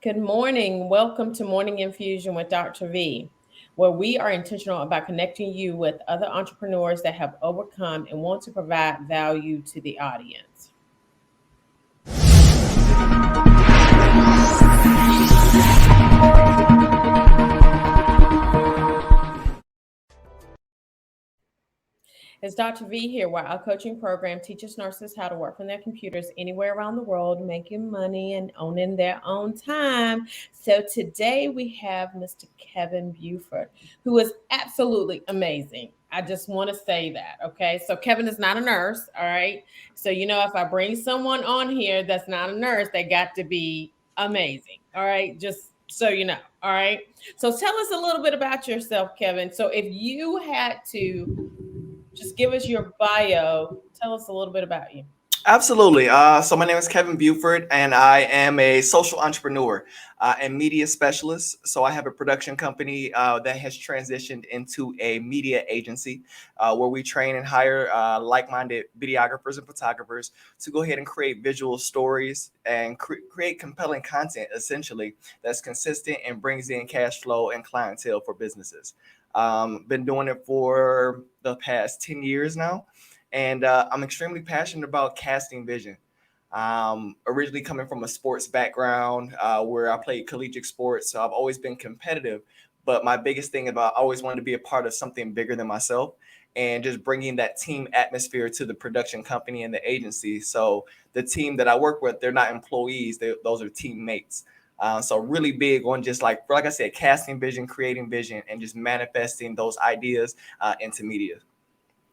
Good morning. Welcome to Morning Infusion with Dr. V, where we are intentional about connecting you with other entrepreneurs that have overcome and want to provide value to the audience. It's Dr. V here, where our coaching program teaches nurses how to work from their computers anywhere around the world, making money and owning their own time. So today we have Mr. Kevin Buford, who is absolutely amazing. I just want to say that. Okay. So Kevin is not a nurse. All right. So, if I bring someone on here that's not a nurse, they got to be amazing. All right. Just so you know. All right. So tell us a little bit about yourself, Kevin. So if you had to just give us your bio. Tell us a little bit about you. Absolutely. So my name is Kevin Buford, and I am a social entrepreneur and media specialist. So I have a production company that has transitioned into a media agency where we train and hire like-minded videographers and photographers to go ahead and create visual stories and create compelling content, essentially, that's consistent and brings in cash flow and clientele for businesses. Been doing it for the past 10 years now, and I'm extremely passionate about casting vision. Originally coming from a sports background where I played collegiate sports, so I've always been competitive. But my biggest thing about I always wanted to be a part of something bigger than myself, and just bringing that team atmosphere to the production company and the agency. So the team that I work with, they're not employees; those are teammates. So really big on just like I said, casting vision, creating vision, and just manifesting those ideas into media.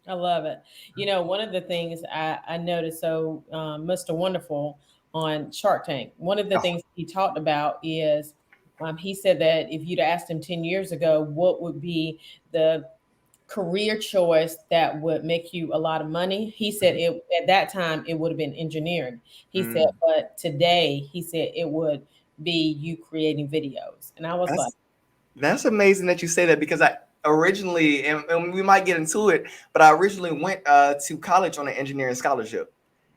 I love it. One of the things I noticed, so Mr. Wonderful on Shark Tank, one of the Oh, things he talked about is he said that if you'd asked him 10 years ago, what would be the career choice that would make you a lot of money? He said mhm. it at that time it would have been engineering. He said, Mm. but today he said it would be you creating videos. And I was like, That's that's amazing that you say that because I originally, and we might get into it, but I originally went to college on an engineering scholarship,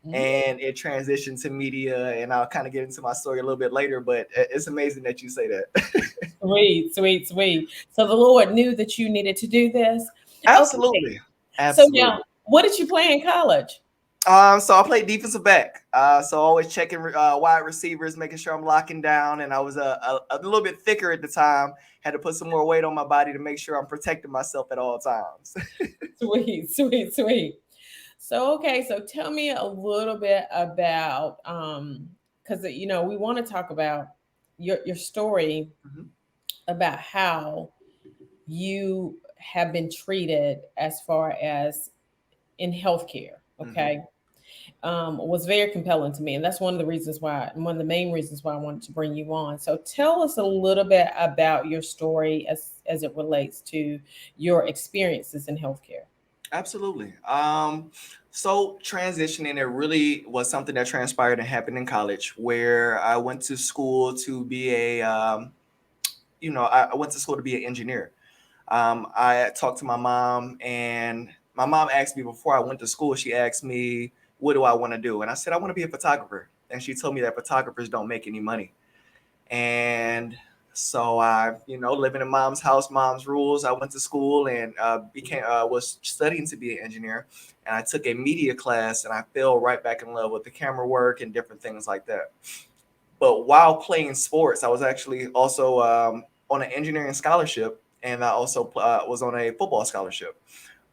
"Mm, and it transitioned to media, and I'll kind of get into my story a little bit later. But it's amazing that you say that. sweet, sweet, sweet." So the Lord knew that you needed to do this. Okay. Absolutely, So now, absolutely. what did you play in college? So I played defensive back. So always checking wide receivers, making sure I'm locking down. And I was a little bit thicker at the time. Had to put some more weight on my body to make sure I'm protecting myself at all times. Sweet, sweet, sweet. So okay, so tell me a little bit about because we want to talk about your story Mhm, about how you have been treated as far as in healthcare. mhm. Okay. Was very compelling to me. And that's one of the main reasons why I wanted to bring you on. So tell us a little bit about your story as it relates to your experiences in healthcare. Absolutely. So transitioning, it really was something that transpired and happened in college, where I went to school to be I went to school to be an engineer. I talked to my mom, and my mom asked me before I went to school. She asked me, "What do I want to do?" And I said, "I want to be a photographer." And she told me that photographers don't make any money. And so I, living in mom's house, mom's rules. I went to school and became was studying to be an engineer, and I took a media class, and I fell right back in love with the camera work and different things like that. But while playing sports, I was actually also on an engineering scholarship, and I also was on a football scholarship.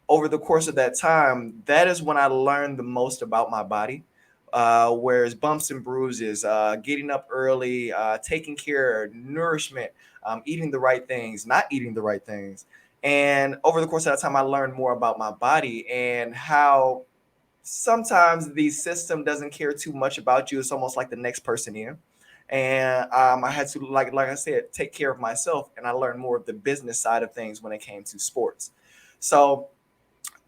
Over the course of that time, that is when I learned the most about my body. Whereas bumps and bruises, getting up early, taking care of nourishment, eating the right things, not eating the right things. And over the course of that time, I learned more about my body and how sometimes the system doesn't care too much about you. It's almost like the next person in. And I had to, like I said, take care of myself, and I learned more of the business side of things when it came to sports. So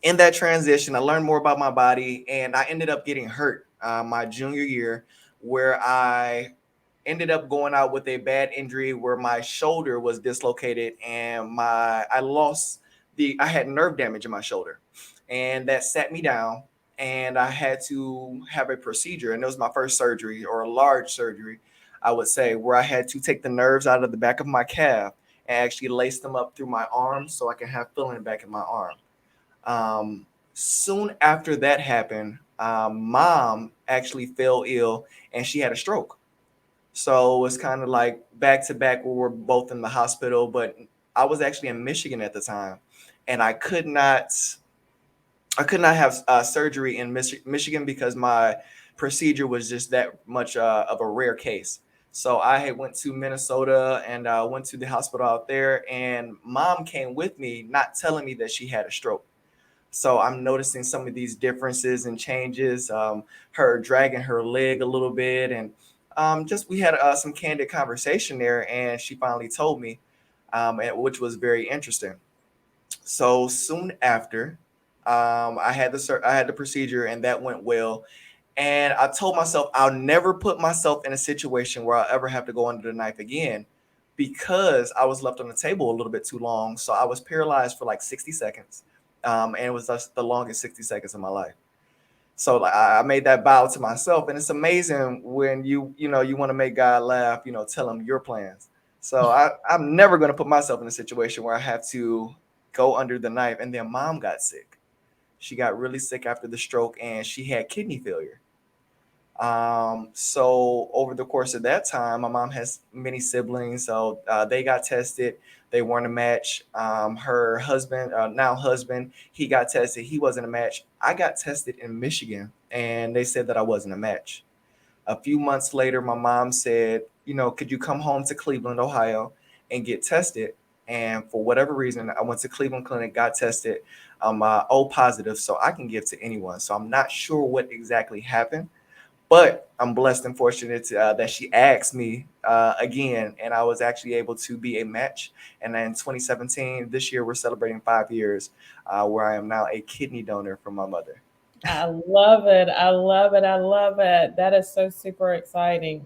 in that transition, I learned more about my body, and I ended up getting hurt my junior year, where I ended up going out with a bad injury where my shoulder was dislocated, and I had nerve damage in my shoulder, and that sat me down, and I had to have a procedure, and it was my first surgery, or a large surgery. I would say, where I had to take the nerves out of the back of my calf and actually lace them up through my arm so I can have feeling back in my arm. Soon after that happened, mom actually fell ill and she had a stroke. So it was kind of like back to back where we're both in the hospital, but I was actually in Michigan at the time, and I could not have surgery in Michigan because my procedure was just that much of a rare case. So I had went to Minnesota and went to the hospital out there, and mom came with me, not telling me that she had a stroke. So I'm noticing some of these differences and changes. Her dragging her leg a little bit, and just we had some candid conversation there, and she finally told me, which was very interesting. So soon after, I had the procedure, and that went well. And I told myself I'll never put myself in a situation where I'll ever have to go under the knife again, because I was left on the table a little bit too long. So I was paralyzed for like 60 seconds, and it was just the longest 60 seconds of my life. So like I made that vow to myself, and it's amazing when you want to make God laugh, tell him your plans. So I'm never going to put myself in a situation where I have to go under the knife. And then mom got sick. She got really sick after the stroke, and she had kidney failure. So over the course of that time, my mom has many siblings, so they got tested. They weren't a match. Her husband, now husband, he got tested. He wasn't a match. I got tested in Michigan, and they said that I wasn't a match. A few months later, my mom said, could you come home to Cleveland, Ohio, and get tested? And for whatever reason, I went to Cleveland Clinic, got tested. I'm O positive, so I can give to anyone. So I'm not sure what exactly happened, but I'm blessed and fortunate that she asked me again, and I was actually able to be a match. And then in 2017, this year, we're celebrating 5 years, where I am now a kidney donor for my mother. I love it. I love it. I love it. That is so super exciting.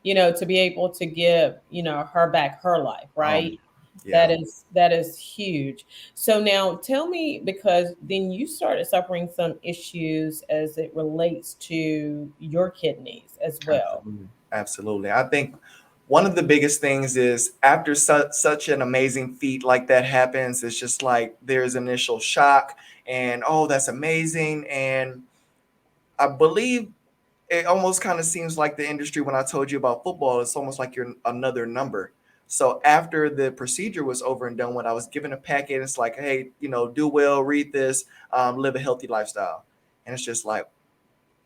To be able to give, her back her life, right? Yeah, That is huge. So now tell me, because then you started suffering some issues as it relates to your kidneys as well. absolutely. Absolutely. I think one of the biggest things is after such an amazing feat like that happens, it's just like there's initial shock and, oh, that's amazing. And I believe it almost kind of seems like the industry when I told you about football, it's almost like you're another number. So after the procedure was over and done, when I was given a packet, it's like, hey, do well, read this, live a healthy lifestyle. And it's just like,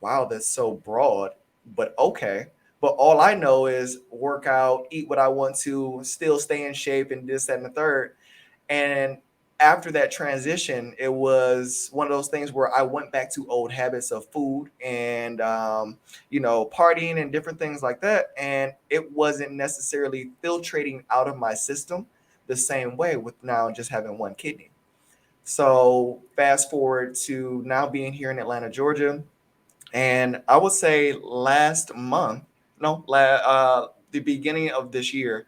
wow, that's so broad, but okay. But all I know is work out, eat what I want to, still stay in shape, and this, that, and the third. And after that transition, it was one of those things where I went back to old habits of food and, partying and different things like that. And it wasn't necessarily filtrating out of my system the same way with now just having one kidney. So fast forward to now being here in Atlanta, Georgia, and I would say last month, no, the beginning of this year,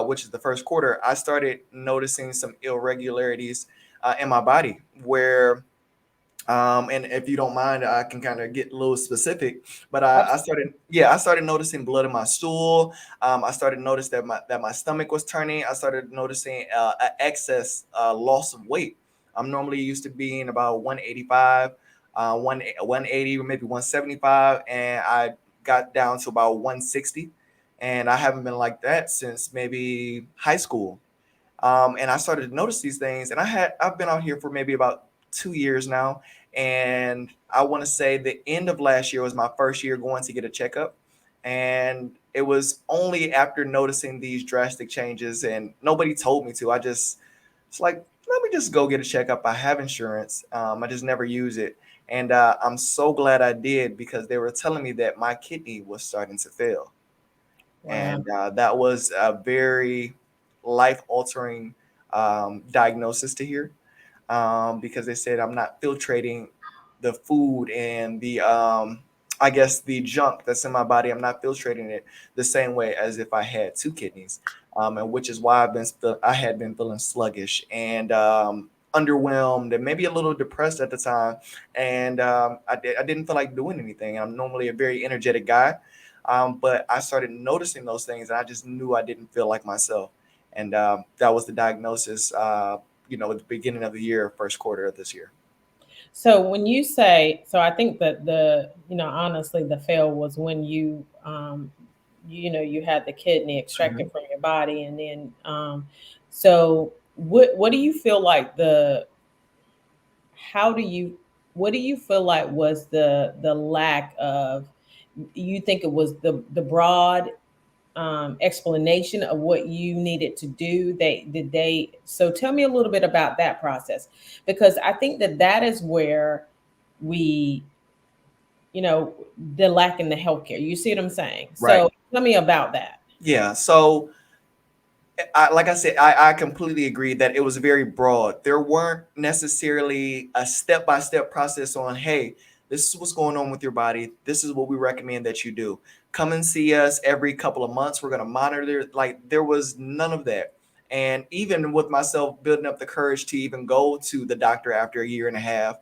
which is the first quarter, I started noticing some irregularities in my body where, and if you don't mind, I can kind of get a little specific. But I started noticing blood in my stool. I started notice that my stomach was turning. I started noticing an excess loss of weight. I'm normally used to being about 185, 180, or maybe 175, and I got down to about 160. And I haven't been like that since maybe high school. And I started to notice these things. And I've been out here for maybe about 2 years now, and I want to say the end of last year was my first year going to get a checkup. And it was only after noticing these drastic changes, and nobody told me to. It's like, let me just go get a checkup. I have insurance. I just never use it. And I'm so glad I did, because they were telling me that my kidney was starting to fail. Wow. And that was a very life altering diagnosis to hear, because they said I'm not filtrating the food and I guess the junk that's in my body. I'm not filtrating it the same way as if I had two kidneys, and which is why I had been feeling sluggish and underwhelmed and maybe a little depressed at the time. And I didn't feel like doing anything. I'm normally a very energetic guy. But I started noticing those things, and I just knew I didn't feel like myself. And that was the diagnosis, at the beginning of the year, first quarter of this year. So when you say, so I think that honestly, the fail was when you had the kidney extracted Mhm. from your body, and then, so what do you feel like how do you, what do you feel like was the lack of, you think it was the broad explanation of what you needed to do? So tell me a little bit about that process, because I think that that is where we, you know, the lack in the healthcare. You see what I'm saying? Right. So tell me about that. Yeah. So like I said, I completely agree that it was very broad. There weren't necessarily a step by step process on, hey, this is what's going on with your body. This is what we recommend that you do. Come and see us every couple of months. We're going to monitor. Like, there was none of that. And even with myself building up the courage to even go to the doctor after a year and a half,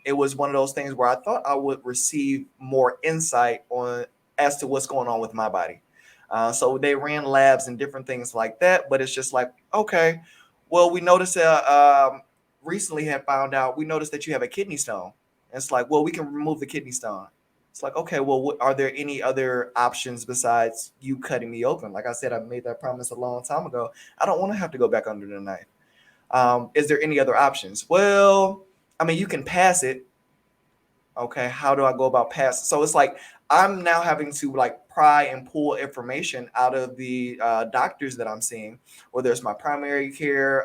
it was one of those things where I thought I would receive more insight on as to what's going on with my body. So they ran labs and different things like that. But it's just like, okay, well, we noticed recently had found out, we noticed that you have a kidney stone. And it's like, well, we can remove the kidney stone. It's like, okay, well, are there any other options besides you cutting me open? Like I said, I made that promise a long time ago. I don't want to have to go back under the knife. Is there any other options? Well, I mean, you can pass it. Okay, how do I go about passing? So it's like I'm now having to like pry and pull information out of the doctors that I'm seeing, whether it's my primary care,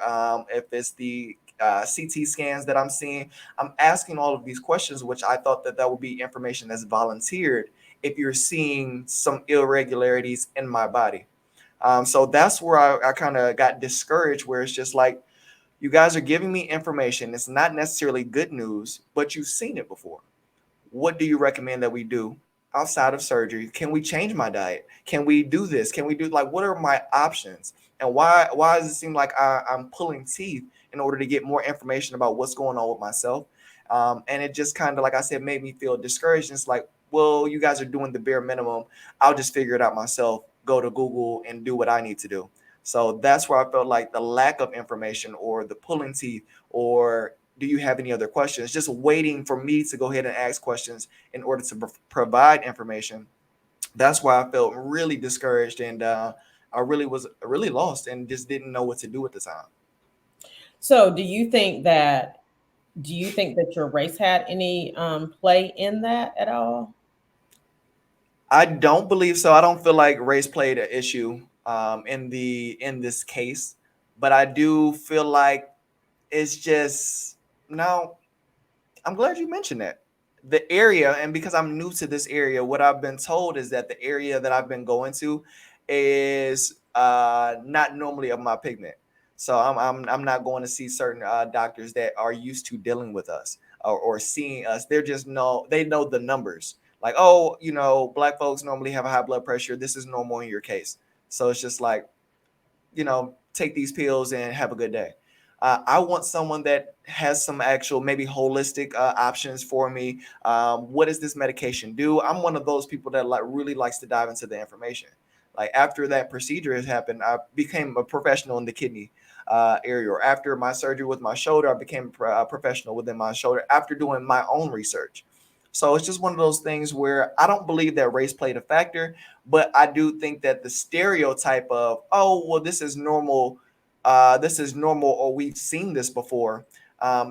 if it's the CT scans that I'm seeing. I'm asking all of these questions, which I thought that that would be information that's volunteered if you're seeing some irregularities in my body. So that's where I kind of got discouraged, where it's just like, you guys are giving me information. It's not necessarily good news, but you've seen it before. What do you recommend that we do outside of surgery? Can we change my diet? Can we do this? Can we do, like, what are my options? And why does it seem like I'm pulling teeth in order to get more information about what's going on with myself? And it just kind of, like I said, made me feel discouraged. It's like, well, you guys are doing the bare minimum. I'll just figure it out myself. Go to Google and do what I need to do. So that's where I felt like the lack of information, or the pulling teeth, or do you have any other questions? Just waiting for me to go ahead and ask questions in order to provide information. That's why I felt really discouraged, and I really was really lost and just didn't know what to do at the time. So do you think that your race had any play in that at all? I don't believe so. I don't feel like race played an issue in this case, but I do feel like it's just, no. I'm glad you mentioned that. The area, and because I'm new to this area, what I've been told is that the area that I've been going to is not normally of my pigment. So I'm not going to see certain doctors that are used to dealing with us, or seeing us. They're just they know the numbers. Like, oh, black folks normally have a high blood pressure. This is normal in your case. So it's just like, take these pills and have a good day. I want someone that has some actual, maybe holistic options for me. What does this medication do? I'm one of those people that like really likes to dive into the information. Like, after that procedure has happened, I became a professional in the kidney area. Or after my surgery with my shoulder, I became a professional within my shoulder after doing my own research. So it's just one of those things where I don't believe that race played a factor, but I do think that the stereotype of, oh, well, this is normal, or we've seen this before,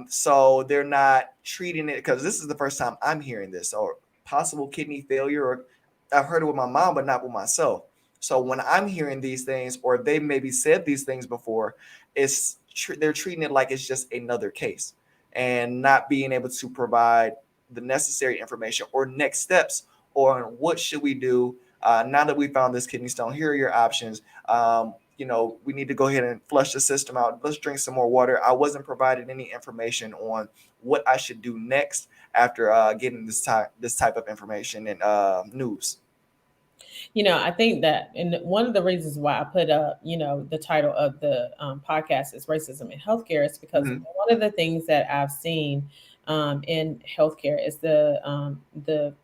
so they're not treating it, because this is the first time I'm hearing this, or possible kidney failure, or I've heard it with my mom but not with myself. So when I'm hearing these things, or they maybe said these things before, they're treating it like it's just another case, and not being able to provide the necessary information or next steps on what should we do. Now that we found this kidney stone, here are your options. We need to go ahead and flush the system out. Let's drink some more water. I wasn't provided any information on what I should do next after getting this type of information and news. I think that, and one of the reasons why I put up, the title of the podcast is Racism in Healthcare, is because Mm-hmm. one of the things that I've seen in healthcare is the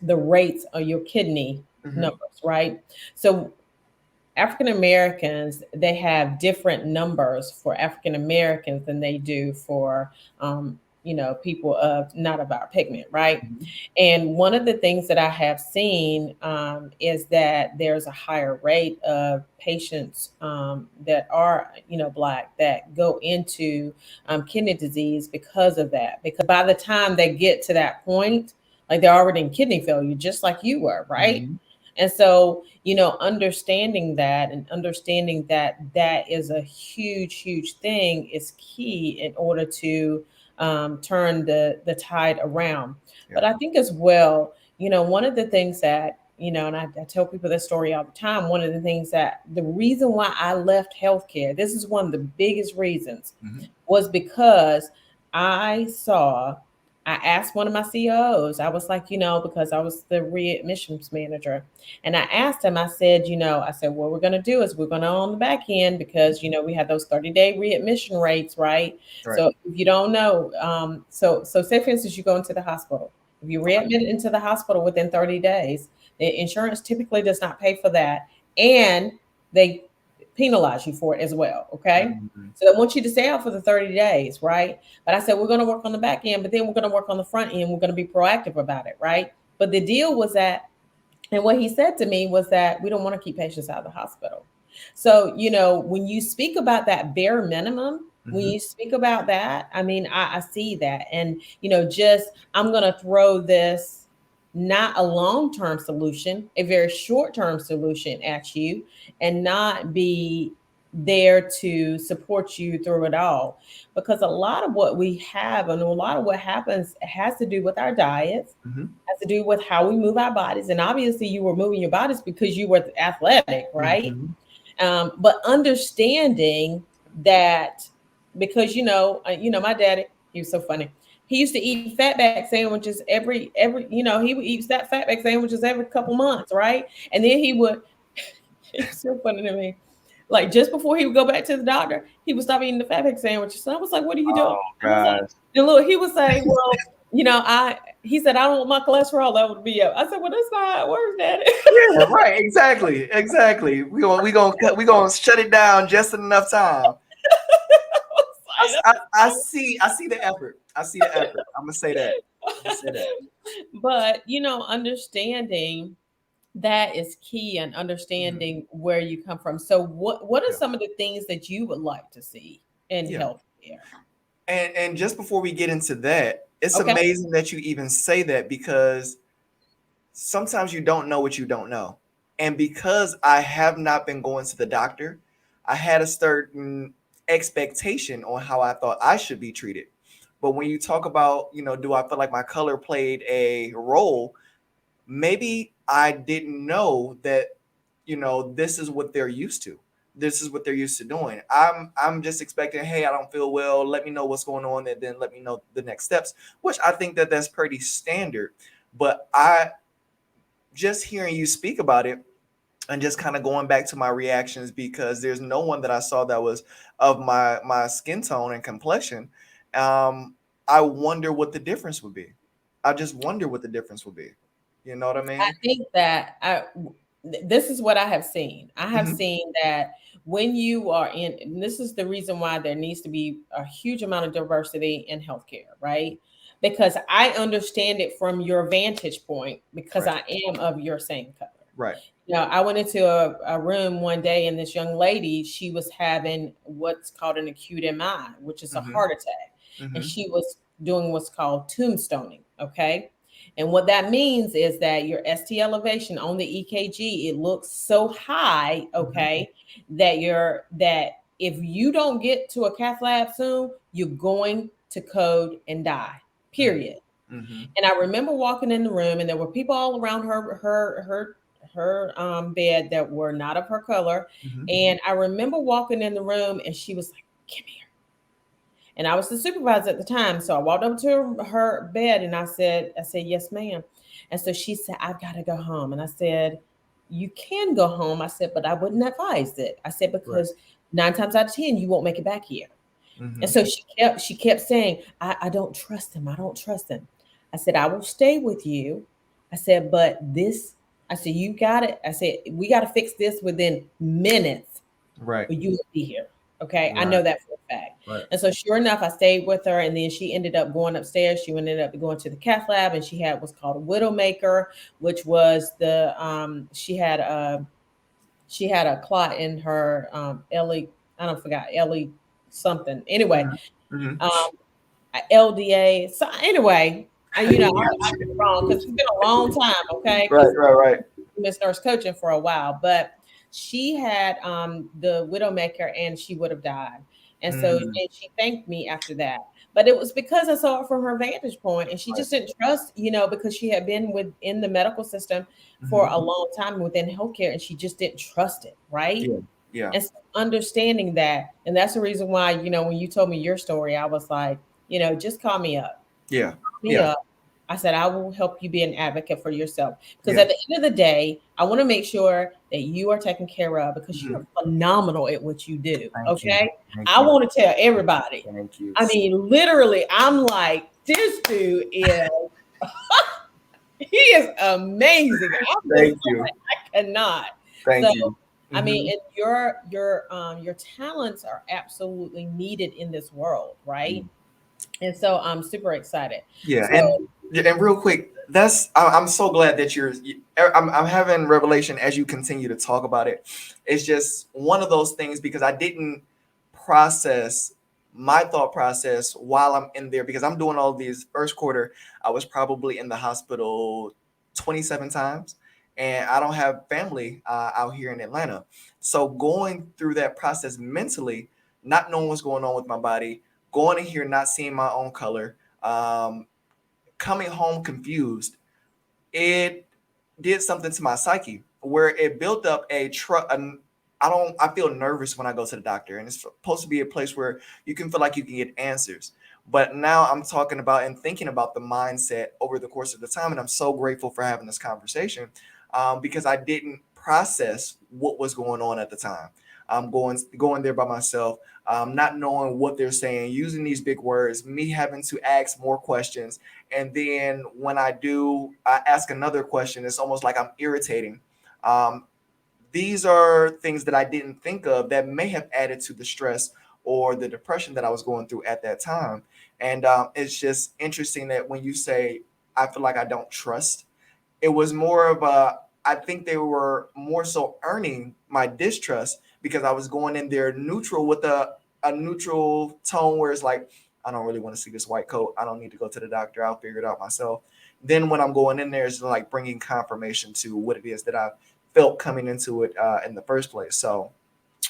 the rates of your kidney Hmm. numbers, right? So African Americans, they have different numbers for African Americans than they do for, people of not of our pigment, right? Hmm. And one of the things that I have seen is that there's a higher rate of patients that are, Black that go into kidney disease because of that. Because by the time they get to that point, like they're already in kidney failure, just like you were, right? Hmm. And so, understanding that and understanding that that is a huge, huge thing is key in order to turn the tide around. Yeah. But I think as well, one of the things that, and I tell people this story all the time, one of the things that the reason why I left healthcare, this is one of the biggest reasons, Hmm. was because I saw, I asked one of my CEOs, I was like, because I was the readmissions manager. And I asked him, I said, what we're going to do is we're going to on the back end because, we have those 30-day readmission rates, right? Right. So if you don't know, so say for instance, you go into the hospital. If you Okay. readmit into the hospital within 30 days, the insurance typically does not pay for that. And they penalize you for it as well. Okay. Hmm. So they want you to stay out for the 30 days, right? But I said, we're going to work on the back end, but then we're going to work on the front end. We're going to be proactive about it, right? But the deal was that, and what he said to me was that we don't want to keep patients out of the hospital. So, when you speak about that bare minimum, when Hmm. you speak about that, I mean, I see that. And, just I'm going to throw this, not a long term solution, a very short term solution at you, and not be there to support you through it all. Because a lot of what we have and a lot of what happens has to do with our diets, Hmm. has to do with how we move our bodies. And obviously, you were moving your bodies because you were athletic, right? Hmm. But understanding that, because my daddy, he was so funny. He used to eat fatback sandwiches every he would eat that fatback sandwiches every couple months, right? And then he would. It's so funny to me. Like just before he would go back to the doctor, he would stop eating the fatback sandwiches. So I was like, "What are you doing?" Oh I was like, gosh. "And look," he would say, "Well, I." He said, "I don't want my cholesterol level to be up." I said, "Well, that's not how it works, Daddy." Yeah, right. Exactly. Exactly. We gonna shut it down just in enough time. I see the effort. I see the effort. I'm gonna say that. I'm gonna say that. But understanding that is key, and Mhm. understanding where you come from. So what are Yeah. some of the things that you would like to see in Yeah. healthcare? And just before we get into that, it's Okay. amazing that you even say that because sometimes you don't know what you don't know. And because I have not been going to the doctor, I had a certain expectation on how I thought I should be treated. But when you talk about, do I feel like my color played a role? Maybe I didn't know that, this is what they're used to. This is what they're used to doing. I'm just expecting, hey, I don't feel well. Let me know what's going on, and then let me know the next steps, which I think that that's pretty standard. But I just hearing you speak about it and just kind of going back to my reactions because there's no one that I saw that was of my skin tone and complexion. Um, I wonder what the difference would be. I just wonder what the difference would be. You know what I I mean? think that this is what I have seen. I have Hmm. seen that when you are in, and this is the reason why there needs to be a huge amount of diversity in healthcare, right? Because I understand it from your vantage point because Right. I am of your same color. Right. I went into a room one day and this young lady, she was having what's called an acute MI, which is a Hmm. heart attack. And Hmm. she was doing what's called tombstoning. Okay. And what that means is that your ST elevation on the EKG, it looks so high, Hmm. okay, that if you don't get to a cath lab soon, you're going to code and die. Period. Hmm. And I remember walking in the room, and there were people all around her bed that were not of her color. Hmm. And I remember walking in the room, and she was like, "Come here." And I was the supervisor at the time, so I walked up to her bed, and I said, "Yes, ma'am." And so she said, "I've got to go home." And I said, "You can go home." I said, "But I wouldn't advise it." I said, Right. "Because 9 times out of 10, you won't make it back here." And Hmm. so she kept saying, I don't trust him. I don't trust him. I said, "I will stay with you I said, but this, I said, you got it. I said, we got to fix this within minutes Right. or you will be here. Okay. I Right. know that for a fact. Right. And so sure enough, I stayed with her and then she ended up going upstairs. She ended up going to the cath lab and she had what's called a widowmaker, which was she had a clot in her Ellie, I don't forgot, Ellie something. Anyway, Hmm. Hmm. um, LDA. So anyway, I always get it wrong because it's been a long time, okay? Right. Because Right. Right. Miss Nurse coaching for a while, but she had the widowmaker and she would have died. And so Mm, and she thanked me after that. But it was because I saw it from her vantage point and she right. just didn't trust, because she had been within the medical system for Hmm. a long time within healthcare and she just didn't trust it, right? Yeah. Yeah. And so understanding that, and that's the reason why, when you told me your story, I was like, just call me up. Yeah. Me Yeah. up. I said, I will help you be an advocate for yourself. Because Yeah. at the end of the day, I want to make sure that you are taken care of because Hmm. you're phenomenal at what you do. Thank you. Okay. Thank I you. want to tell everybody. Thank you. I mean, literally, I'm like, this dude he is amazing. I'm just Thank you. like, I cannot. So Thank you. I mean, Hmm. and your talents are absolutely needed in this world, right? And so I'm super excited. Yeah, So and real quick, I'm so glad that I'm having revelation as you continue to talk about it. It's just one of those things because I didn't process my thought process while I'm in there because I'm doing all these first quarter. I was probably in the hospital 27 times, and I don't have family out here in Atlanta. So going through that process mentally, not knowing what's going on with my body, going in here not seeing my own color, um, coming home confused, it did something to my psyche where it built up a trust. I feel nervous when I go to the doctor, and it's supposed to be a place where you can feel like you can get answers. But now I'm talking about and thinking about the mindset over the course of the time, and I'm so grateful for having this conversation because I didn't process what was going on at the time. I'm going there by myself, not knowing what they're saying, using these big words, me having to ask more questions, and then when I do, I ask another question. It's almost like I'm irritating. Um, these are things that I didn't think of that may have added to the stress or the depression that I was going through at that time. And it's just interesting that when you say, I feel like I don't trust, it was more of I think they were more so earning my distrust because I was going in there neutral with a neutral tone where it's like, I don't really want to see this white coat. I don't need to go to the doctor. I'll figure it out myself. Then when I'm going in there, it's like bringing confirmation to what it is that I felt coming into it in the first place. So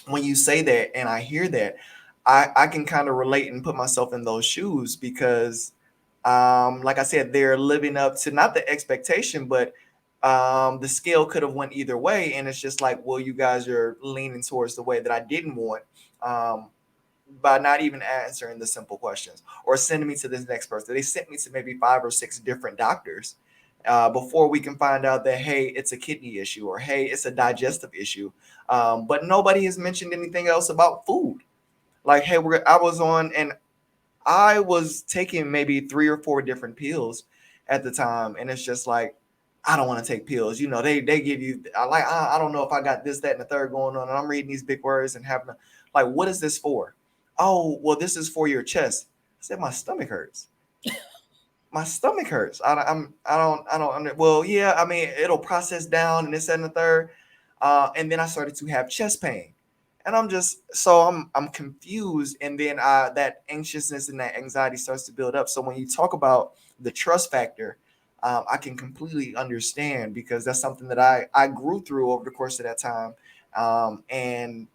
when you say that and I hear that, I can kind of relate and put myself in those shoes because like I said, they're living up to not the expectation, but the scale could have went either way. And it's just like, well, you guys are leaning towards the way that I didn't want um, by not even answering the simple questions or sending me to this next person. They sent me to maybe 5 or 6 different doctors before we can find out that, hey, it's a kidney issue or, hey, it's a digestive issue. But nobody has mentioned anything else about food. Like, hey, I was on and I was taking maybe 3 or 4 different pills at the time, and it's just like I don't want to take pills. They give you I don't know if I got this, that, and the third going on, and I'm reading these big words and having like, what is this for? Oh, well, this is for your chest. I said my stomach hurts. My stomach hurts. I don't. Well, yeah. I mean, it'll process down and this that, and the third, and then I started to have chest pain, and I'm confused, and then that anxiousness and that anxiety starts to build up. So when you talk about the trust factor, I can completely understand because that's something that I grew through over the course of that time, and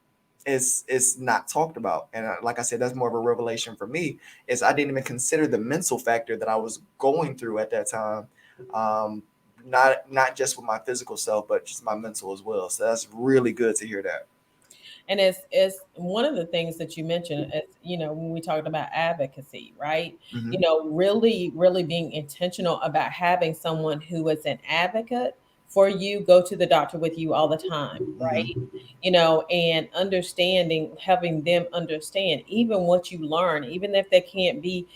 it's not talked about. And like I said, that's more of a revelation for me. Is I didn't even consider the mental factor that I was going through at that time. Um, not just with my physical self, but just my mental as well. So that's really good to hear that. and it's one of the things that you mentioned is, when we talked about advocacy, right? Hmm. Really being intentional about having someone who is an advocate for you, go to the doctor with you all the time, right? Hmm. And understanding, having them understand even what you learn, even if they can't be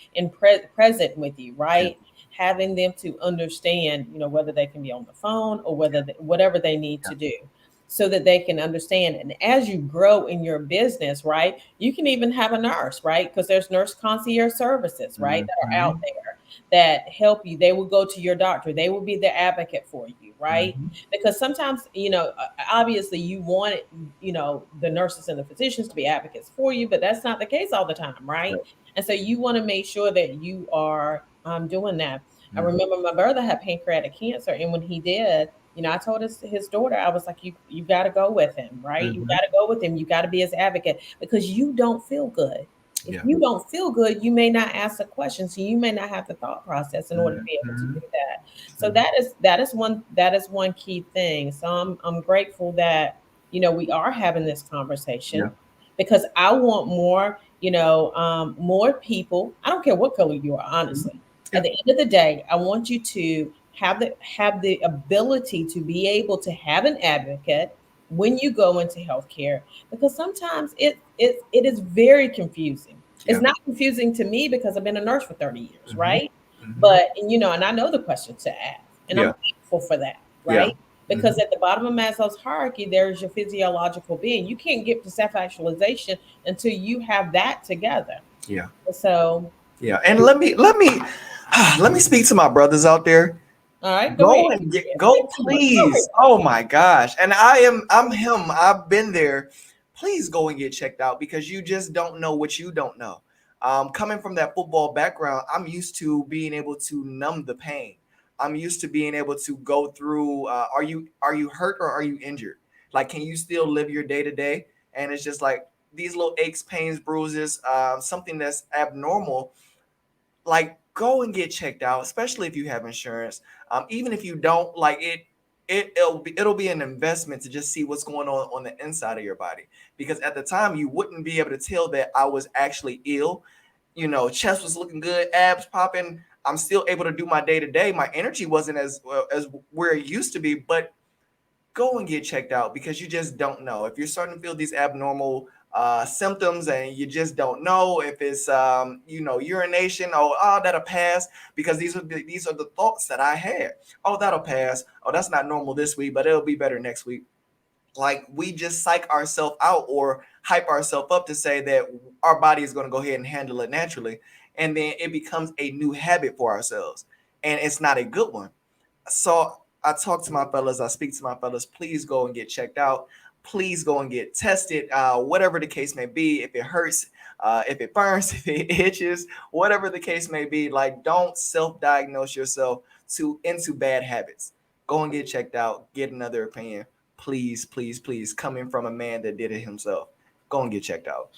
present with you, right? having them to understand, whether they can be on the phone or whatever they need Yeah. to do, so that they can understand. And as you grow in your business, right, you can even have a nurse, right? Because there's nurse concierge services, right, that are out Mm-hmm. there that help you. They will go to your doctor. They will be the advocate for you, right? Mm-hmm. Because sometimes, obviously you want it, the nurses and the physicians to be advocates for you, but that's not the case all the time, right? Right. And so you want to make sure that you are doing that. I Mm-hmm. remember my brother had pancreatic cancer, and when he did, I told his daughter, I was like, you got to go with him, right? You Mm-hmm. got to go with him. You got to be his advocate because you don't feel good. If Yeah. you don't feel good, you may not ask the question, so you may not have the thought process in order to be able to Mm-hmm. do that. So that is one key thing. So I'm grateful that we are having this Yeah. conversation, because I want more people. I don't care what color you are, Mhm. honestly. At Yeah. the end of the day, I want you to have the ability to be able to have an advocate when you go into healthcare, because sometimes it is very confusing. It's Yeah. not confusing to me because I've been a nurse for 30 years, Mm-hmm. right? Mm-hmm. But and I know the questions to ask, and I'm Yeah. thankful for that, Yeah. right? Because Mm-hmm. at the bottom of Maslow's hierarchy, there's your physiological being. You can't get to self-actualization until you have that together. Yeah. So, Yeah. And let me speak to my brothers out there. all right, go Go ahead. and Speak go, to us. Go please. Oh my gosh. And I'm him. I've been there. Please go and get checked out because you just don't know what you don't know. Coming from that football background, I'm used to being able to numb the pain. I'm used to being able to go through. Are you hurt or are you injured? Like, can you still live your day to day? And it's just like these little aches, pains, bruises, something that's abnormal, like go and get checked out, especially if you have insurance. Even if you don't, like it'll be an investment to just see what's going on the inside of your body. Because at the time, you wouldn't be able to tell that I was actually ill. Chest was looking good, abs popping. I'm still able to do my day to day. My energy wasn't as well as where it used to be, but go and get checked out because you just don't know if you're starting to feel these abnormal symptoms and you just don't know if it's urination. Oh, that'll pass because these are the thoughts that I had. Oh, that'll pass. Oh, that's not normal this week, but it'll be better next week. Like we just psych ourselves out or hype ourselves up to say that our body is going to go ahead and handle it naturally, and then it becomes a new habit for ourselves, and it's not a good one. So I talk to my fellas, I speak to my fellas, please go and get checked out. Please go and get tested, whatever the case may be. If it hurts, if it burns, if it itches, whatever the case may be, like don't self-diagnose yourself into bad habits. Go and get checked out, get another opinion. Please, please, please, coming from a man that did it himself. Go and get checked out.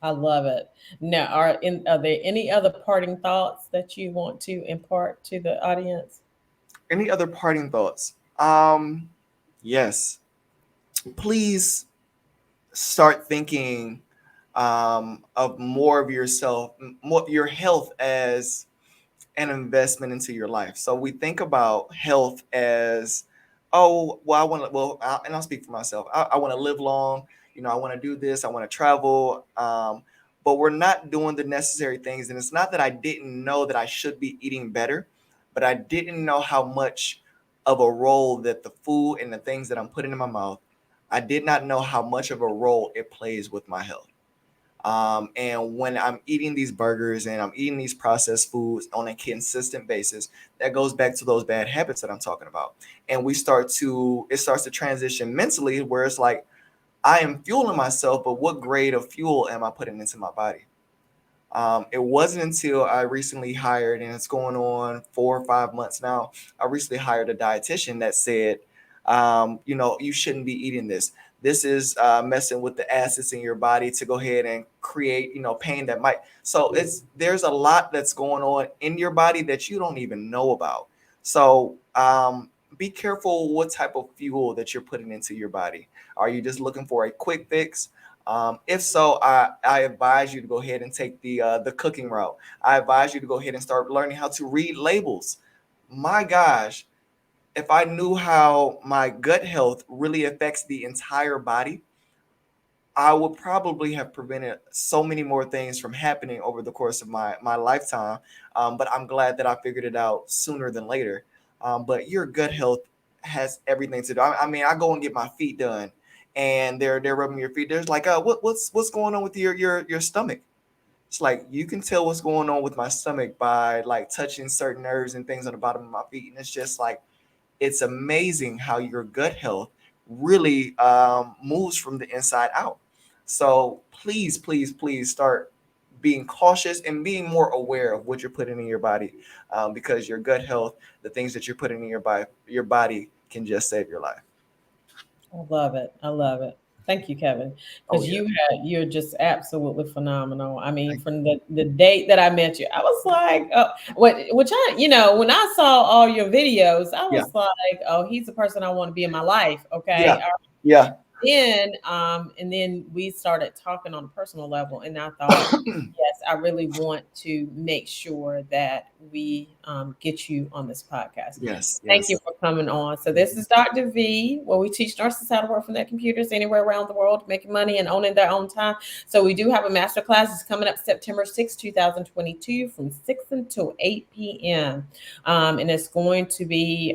I love it. Now, are there any other parting thoughts that you want to impart to the audience? Any other parting thoughts? Yes. Please start thinking of more of yourself, more your health as an investment into your life. So we think about health as, oh, well, I want to, and I'll speak for myself. I want to live long. I want to do this. I want to travel. But we're not doing the necessary things. And it's not that I didn't know that I should be eating better, but I didn't know how much of a role that the food and the things that I'm putting in my mouth, I did not know how much of a role it plays with my health. And when I'm eating these burgers and I'm eating these processed foods on a consistent basis, that goes back to those bad habits that I'm talking about. And it starts to transition mentally where it's like, I am fueling myself, but what grade of fuel am I putting into my body? It wasn't until I recently hired, and it's going on 4 or 5 months now. I recently hired a dietitian that said, you shouldn't be eating this. This is messing with the acids in your body to go ahead and create, pain that might. So there's a lot that's going on in your body that you don't even know about. So be careful what type of fuel that you're putting into your body. Are you just looking for a quick fix? If so, I advise you to go ahead and take the cooking route. I advise you to go ahead and start learning how to read labels. My gosh, if I knew how my gut health really affects the entire body, I would probably have prevented so many more things from happening over the course of my lifetime. But I'm glad that I figured it out sooner than later. But your gut health has everything to do. I mean, I go and get my feet done, and they're rubbing your feet. There's like, what's going on with your stomach? It's like you can tell what's going on with my stomach by like touching certain nerves and things on the bottom of my feet, and it's just like it's amazing how your gut health really moves from the inside out. So please, please, please start being cautious and being more aware of what you're putting in your body, because your gut health, the things that you're putting in your body can just save your life. I love it. I love it. Thank you, Kevin, Oh because yeah, you're just absolutely phenomenal. I mean, thank from the date that I met you, I was like, oh, what which I when I saw all your videos, I you. was like, oh, he's the person I want to be in my life. Yeah, Okay, yeah, and then we started talking on a personal level, and I thought, yeah. yes, I really want to make sure that we get you on this podcast. Yes, Thank you yes. for coming on. So this is Dr. V, where we teach nurses how to work from their computers anywhere around the world, making money and owning their own time. So we do have a master class. It's coming up September 6th, 2022 from 6 until 8 p.m. And it's going to be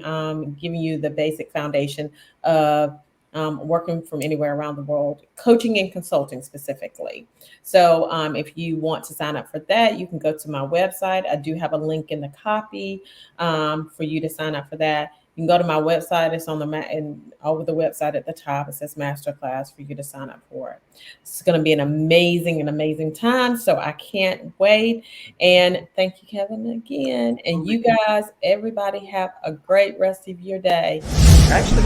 giving you the basic foundation of working from anywhere around the world, coaching and consulting specifically. So if you want to sign up for that, you can go to my website. I do have a link in the copy for you to sign up for that. You can go to my website. It's on the and over the website at the top. It says masterclass for you to sign up for it. It's going to be an amazing time. So I can't wait. And thank you, Kevin, again. And you guys, everybody, have a great rest of your day. Actually,